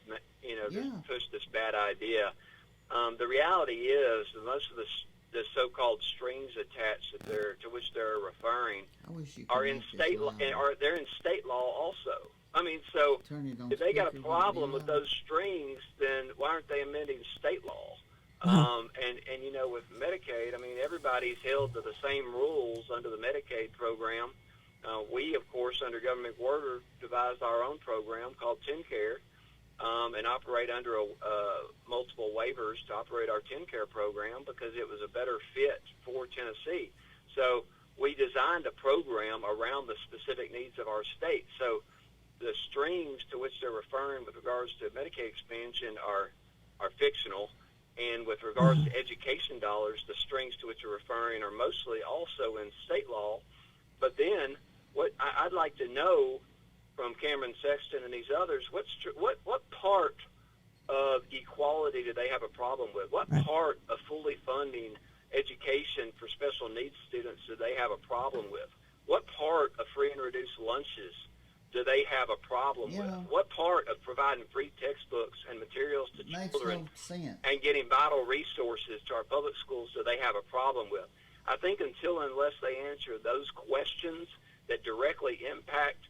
S3: to push this bad idea. The reality is that most of the so-called strings attached to which they're referring are in state law, or they're in state law also. I mean, so if they got a problem with those strings, then why aren't they amending state law? And with Medicaid, I mean, everybody's held to the same rules under the Medicaid program. We, of course, under government order, devised our own program called TennCare and operate under multiple waivers to operate our TennCare program because it was a better fit for Tennessee. So we designed a program around the specific needs of our state. So the strings to which they're referring with regards to Medicaid expansion are fictional, and with regards to education dollars, the strings to which they're referring are mostly also in state law. But then, what I'd like to know from Cameron Sexton and these others, what part of equality do they have a problem with? What part of fully funding education for special needs students do they have a problem with? What part of free and reduced lunches do they have a problem with? What part of providing free textbooks and materials to children and getting vital resources to our public schools do they have a problem with? I think unless they answer those questions that directly impact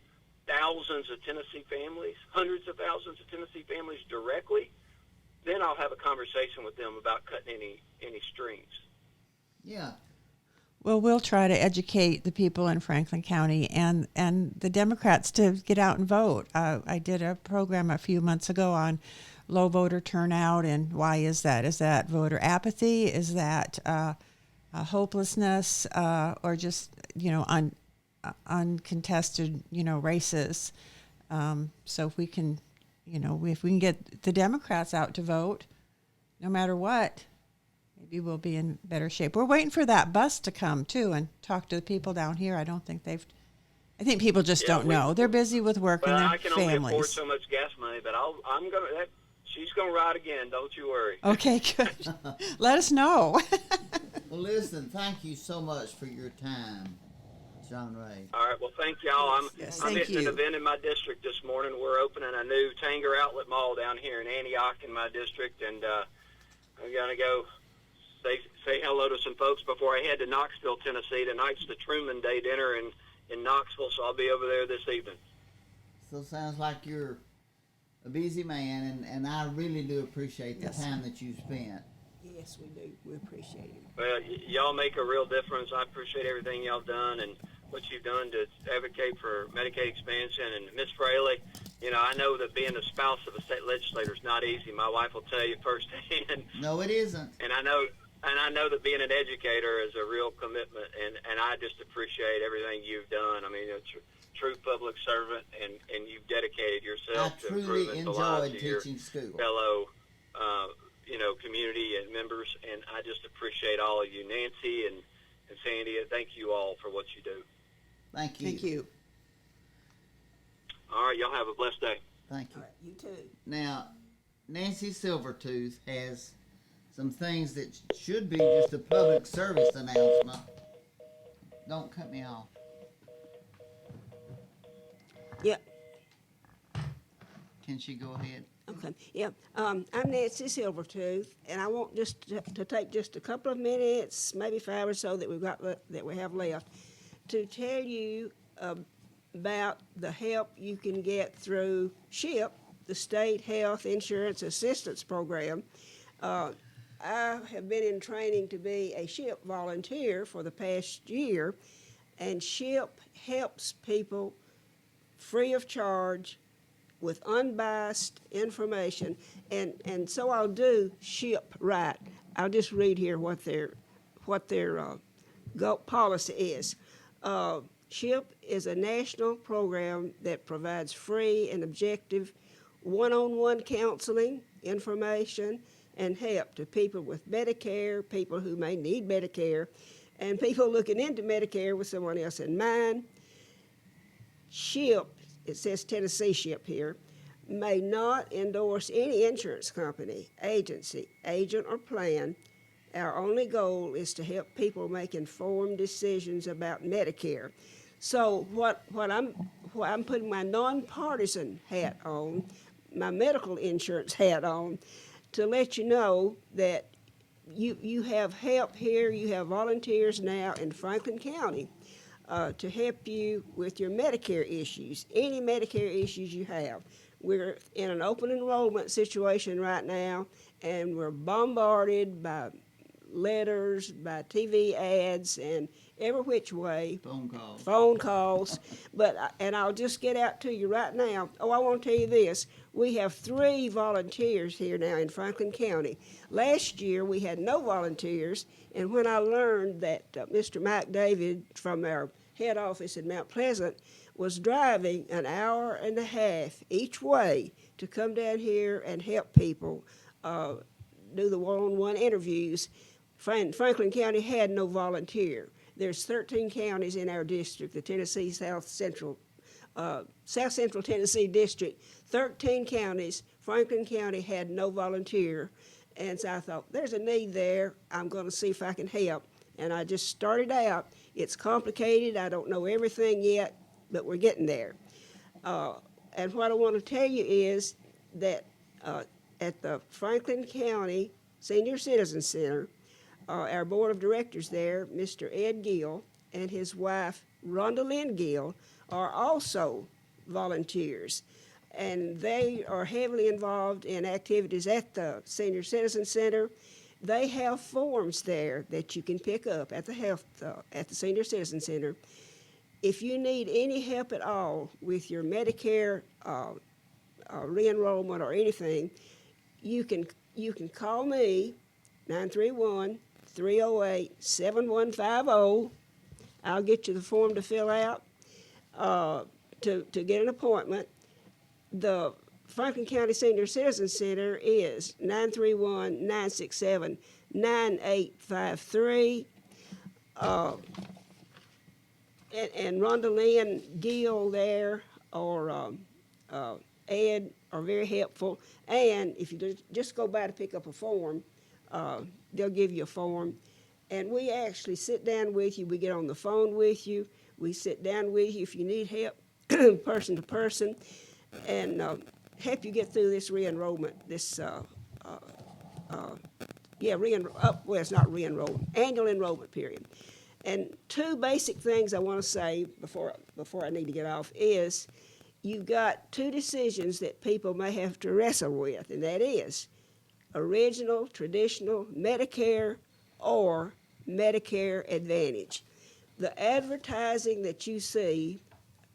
S3: thousands of Tennessee families, hundreds of thousands of Tennessee families directly, then I'll have a conversation with them about cutting any strings.
S1: Yeah.
S4: Well, we'll try to educate the people in Franklin County and the Democrats to get out and vote. I did a program a few months ago on low voter turnout, and why is that? Is that voter apathy? Is that hopelessness, or just uncontested races? So if we can get the Democrats out to vote, no matter what, maybe we'll be in better shape. We're waiting for that bus to come too and talk to the people down here. I think people just don't know. They're busy with work and their families.
S3: I can only afford so much gas money, but she's gonna ride again. Don't you worry.
S4: Okay, good. Let us know.
S1: Well, listen, thank you so much for your time, John Ray.
S3: All right, well, thank y'all. I'm hitting an event in my district this morning. We're opening a new Tanger Outlet Mall down here in Antioch in my district, and I'm going to go say hello to some folks before I head to Knoxville, Tennessee. Tonight's the Truman Day dinner in Knoxville, so I'll be over there this evening.
S1: So it sounds like you're a busy man, and I really do appreciate the time that you spent.
S2: Yes, we do. We appreciate it.
S3: Well, y'all make a real difference. I appreciate everything y'all done, and what you've done to advocate for Medicaid expansion. And Ms. Fraley, you know, I know that being a spouse of a state legislator is not easy. My wife will tell you firsthand.
S1: No, it isn't.
S3: And I know that being an educator is a real commitment, and I just appreciate everything you've done. I mean, you're a true public servant, and you've dedicated yourself
S1: I
S3: to
S1: truly
S3: improving the lives
S1: enjoyed
S3: of your
S1: teaching school.
S3: fellow, community and members, and I just appreciate all of you, Nancy and Sandy, and thank you all for what you do.
S1: Thank you.
S2: Thank you.
S3: All right, y'all have a blessed day.
S1: Thank you.
S2: All right, you too.
S1: Now, Nancy Silvertooth has some things that should be just a public service announcement. Don't cut me off.
S2: Yeah.
S1: Can she go ahead?
S2: Okay, yeah, I'm Nancy Silvertooth, and I want just to take just a couple of minutes, maybe 5 or so that we have left, to tell you about the help you can get through SHIP, the State Health Insurance Assistance Program. I have been in training to be a SHIP volunteer for the past year, and SHIP helps people free of charge with unbiased information, and so I'll do SHIP right. I'll just read here what their policy is. SHIP is a national program that provides free and objective one-on-one counseling, information, and help to people with Medicare, people who may need Medicare, and people looking into Medicare with someone else in mind. SHIP, it says Tennessee SHIP here, may not endorse any insurance company, agency, agent, or plan. Our only goal is to help people make informed decisions about Medicare. So what I'm putting my nonpartisan hat on, my medical insurance hat on, to let you know that you have help here. You have volunteers now in Franklin County to help you with your Medicare issues, any Medicare issues you have. We're in an open enrollment situation right now, and we're bombarded by letters, by TV ads, and every which way. Phone calls. And I'll just get out to you right now. Oh, I want to tell you this. We have 3 volunteers here now in Franklin County. Last year, we had no volunteers, and when I learned that Mr. Mike David from our head office in Mount Pleasant was driving an hour and a half each way to come down here and help people do the one-on-one interviews, Franklin County had no volunteer. There's 13 counties in our district, the Tennessee South Central Tennessee District, 13 counties. Franklin County had no volunteer. And so I thought, there's a need there. I'm going to see if I can help. And I just started out. It's complicated. I don't know everything yet, but we're getting there. And what I want to tell you is that at the Franklin County Senior Citizen Center, our board of directors there, Mr. Ed Gill and his wife, Rhonda Lynn Gill, are also volunteers. And they are heavily involved in activities at the Senior Citizen Center. They have forms there that you can pick up at the Senior Citizen Center. If you need any help at all with your Medicare re-enrollment or anything, you can call me, 931-308-7150. I'll get you the form to fill out to get an appointment. The Franklin County Senior Citizen Center is 931-967-9853. And Rhonda Lynn Gill there or Ed are very helpful. And if you just go by to pick up a form, they'll give you a form. And we actually sit down with you. We get on the phone with you. We sit down with you if you need help, person to person, and help you get through this re-enrollment, it's not re-enrollment, annual enrollment period. And 2 basic things I want to say before I need to get off is you've got 2 decisions that people may have to wrestle with, and that is original, traditional Medicare or Medicare Advantage. The advertising that you see,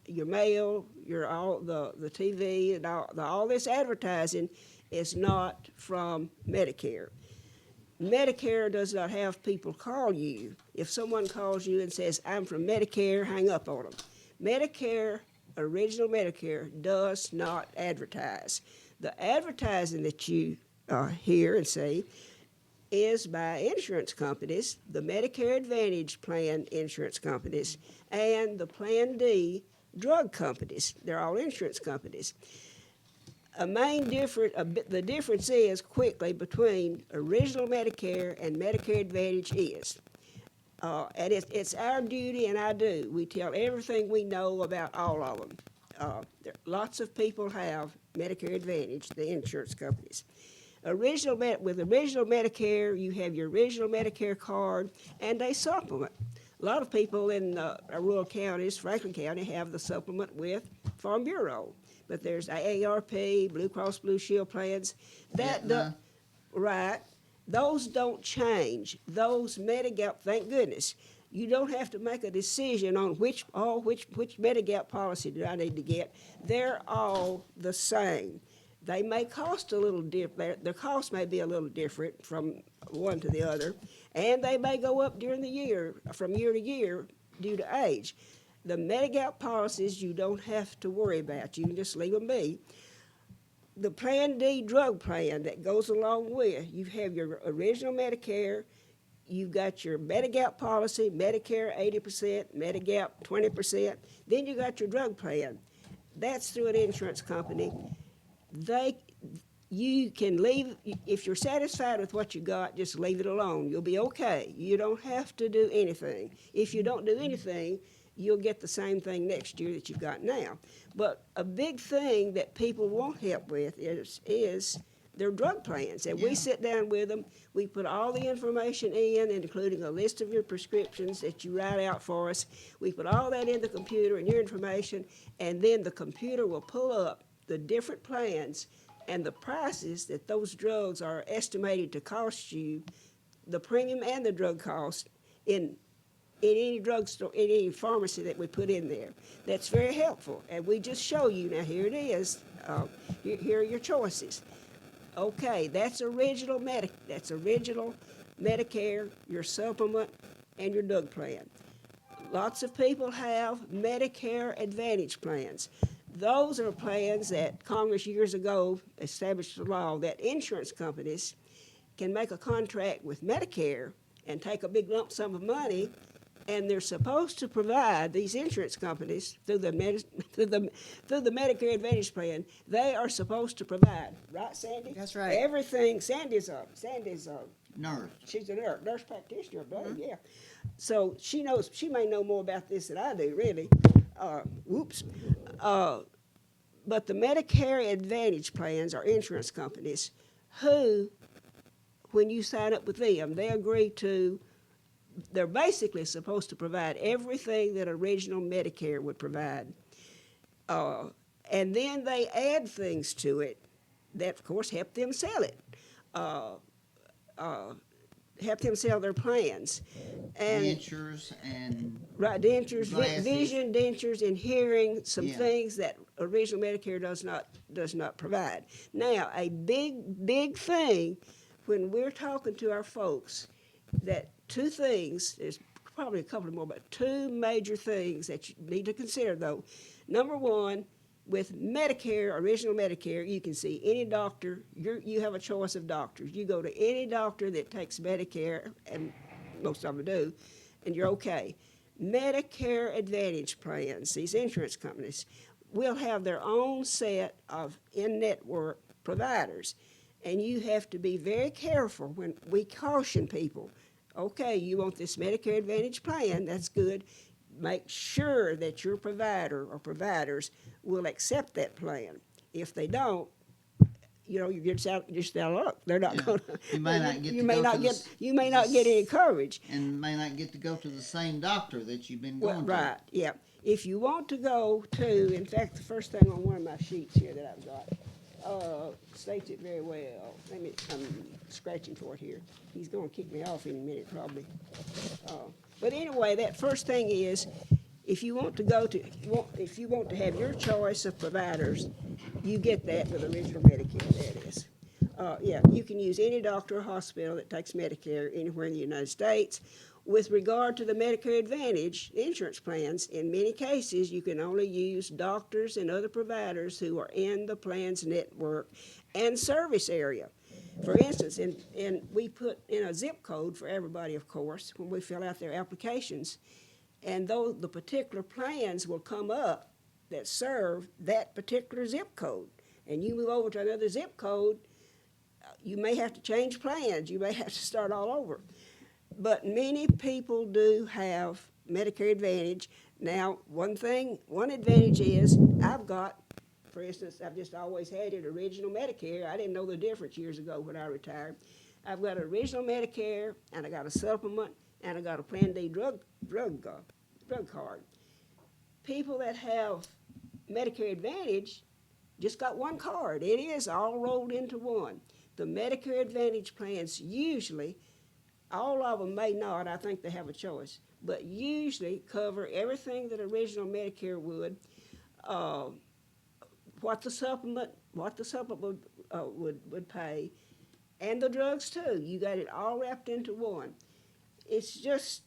S2: your mail, your all the TV, and all this advertising is not from Medicare. Medicare does not have people call you. If someone calls you and says, I'm from Medicare, hang up on them. Medicare, original Medicare, does not advertise. The advertising that you hear and see is by insurance companies, the Medicare Advantage plan insurance companies, and the Plan D drug companies. They're all insurance companies. The difference is quickly between original Medicare and Medicare Advantage is. And it's our duty, and I do. We tell everything we know about all of them. Lots of people have Medicare Advantage, the insurance companies. With original Medicare, you have your original Medicare card, and they supplement. A lot of people in rural counties, Franklin County, have the supplement with Farm Bureau. But there's AARP, Blue Cross Blue Shield plans. Right. Those don't change. Those Medigap, thank goodness. You don't have to make a decision on which Medigap policy do I need to get. They're all the same. They may cost a little different. Their cost may be a little different from one to the other, and they may go up during the year, from year to year, due to age. The Medigap policies you don't have to worry about. You can just leave them be. The Plan D drug plan that goes along with, you have your original Medicare, you've got your Medigap policy, Medicare 80%, Medigap 20%, then you got your drug plan. That's through an insurance company. You can leave, if you're satisfied with what you got, just leave it alone. You'll be okay. You don't have to do anything. If you don't do anything, you'll get the same thing next year that you've got now. But a big thing that people want help with is their drug plans. And we sit down with them, we put all the information in, including a list of your prescriptions that you write out for us. We put all that in the computer and your information, and then the computer will pull up the different plans and the prices that those drugs are estimated to cost you, the premium and the drug cost, in any drugstore, in any pharmacy that we put in there. That's very helpful. And we just show you, now here it is, here are your choices. Okay, that's original Medicare, your supplement, and your drug plan. Lots of people have Medicare Advantage plans. Those are plans that Congress years ago established a law that insurance companies can make a contract with Medicare and take a big lump sum of money, and they're supposed to provide, these insurance companies, through the Medicare Advantage plan, they are supposed to provide, right, Sandy?
S1: That's right.
S2: Everything. Sandy's a
S1: Nurse.
S2: she's a nurse practitioner, yeah. So she may know more about this than I do, really. But the Medicare Advantage plans are insurance companies who, when you sign up with them, they agree to, they're basically supposed to provide everything that original Medicare would provide. And then they add things to it that, of course, help them sell it. Help them sell their plans. And
S1: Dentures and
S2: right, dentures,
S1: glasses.
S2: vision, dentures, and hearing, some things that original Medicare does not provide. Now, a big thing when we're talking to our folks, that two things, there's probably a couple more, but two major things that you need to consider, though. Number one, with Medicare, original Medicare, you can see any doctor. You have a choice of doctors. You go to any doctor that takes Medicare, and most of them do, and you're okay. Medicare Advantage plans, these insurance companies, will have their own set of in-network providers, and you have to be very careful when we caution people. Okay, you want this Medicare Advantage plan, that's good. Make sure that your provider or providers will accept that plan. If they don't, you're just out of luck. They're not going to.
S1: You may not get.
S2: You may not get any coverage.
S1: And may not get to go to the same doctor that you've been going to.
S2: Right. Yeah. If you want to go to, in fact, the first thing on one of my sheets here that I've got states it very well. I'm scratching for it here. He's gonna kick me off any minute, probably. But anyway, that first thing is, if you want to have your choice of providers, you get that with original Medicare, that is. Yeah, you can use any doctor or hospital that takes Medicare anywhere in the United States. With regard to the Medicare Advantage insurance plans, in many cases, you can only use doctors and other providers who are in the plan's network and service area. For instance, and we put in a zip code for everybody, of course, when we fill out their applications. And though the particular plans will come up that serve that particular zip code, and you move over to another zip code, you may have to change plans. You may have to start all over. But many people do have Medicare Advantage. Now, one advantage is I've got, for instance, I've just always had it original Medicare. I didn't know the difference years ago when I retired. I've got original Medicare, and I got a supplement, and I got a Plan D drug card. People that have Medicare Advantage just got one card. It is all rolled into one. The Medicare Advantage plans usually, all of them may not, I think they have a choice, but usually cover everything that original Medicare would, what the supplement would pay, and the drugs too. You got it all wrapped into one. It's just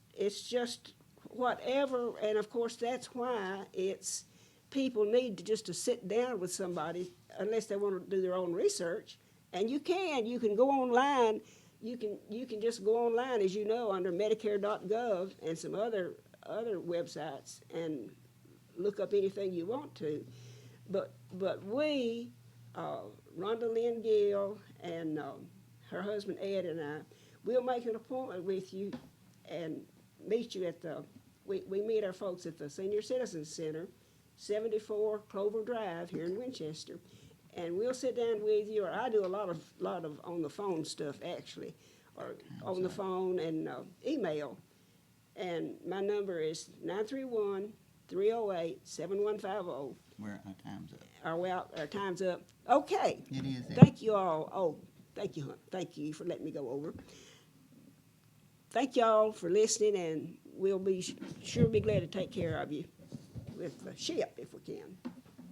S2: whatever, and of course that's why people need to sit down with somebody unless they want to do their own research. And you can go online. You can just go online, as you know, under Medicare.gov and some other websites and look up anything you want to. But we, Rhonda Lynn Gill and her husband Ed and I, we'll make an appointment with you and meet you at we meet our folks at the Senior Citizens Center, 74 Clover Drive here in Winchester. And we'll sit down with you, or I do a lot of on the phone stuff actually, or on the phone and email. And my number is 931-308-7150.
S1: Our time's up.
S2: Our time's up. Okay.
S1: It is.
S2: Thank you all. Oh, thank you, hon. Thank you for letting me go over. Thank you all for listening, and we'll be sure be glad to take care of you with the ship if we can.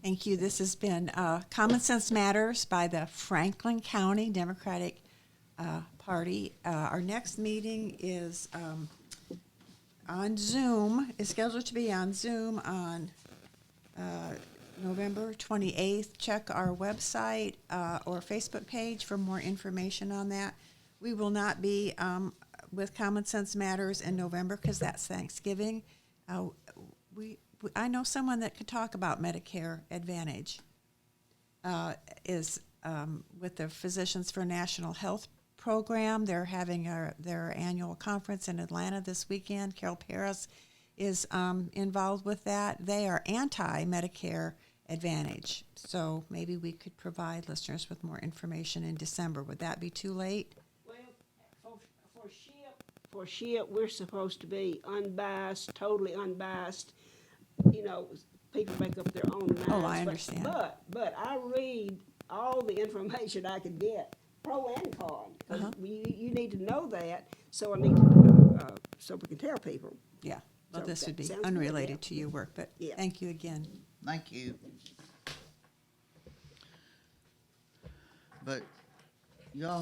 S4: Thank you. This has been Common Sense Matters by the Franklin County Democratic Party. Our next meeting is on Zoom. Is scheduled to be on Zoom on November 28th. Check our website or Facebook page for more information on that. We will not be with Common Sense Matters in November because that's Thanksgiving. I know someone that could talk about Medicare Advantage is with the Physicians for National Health program. They're having their annual conference in Atlanta this weekend. Carol Paris is involved with that. They are anti-Medicare Advantage. So maybe we could provide listeners with more information in December. Would that be too late?
S2: Well, for SHIP, we're supposed to be unbiased, totally unbiased. You know, people make up their own minds.
S4: Oh, I understand.
S2: But I read all the information I could get, pro and con. You need to know that, so I need to, so we can tell people.
S4: Yeah. Well,
S2: So
S4: this would
S2: that
S4: be
S2: sounds good,
S4: unrelated
S2: yeah.
S4: to your work, but
S2: Yeah.
S4: thank you again.
S1: Thank you. But y'all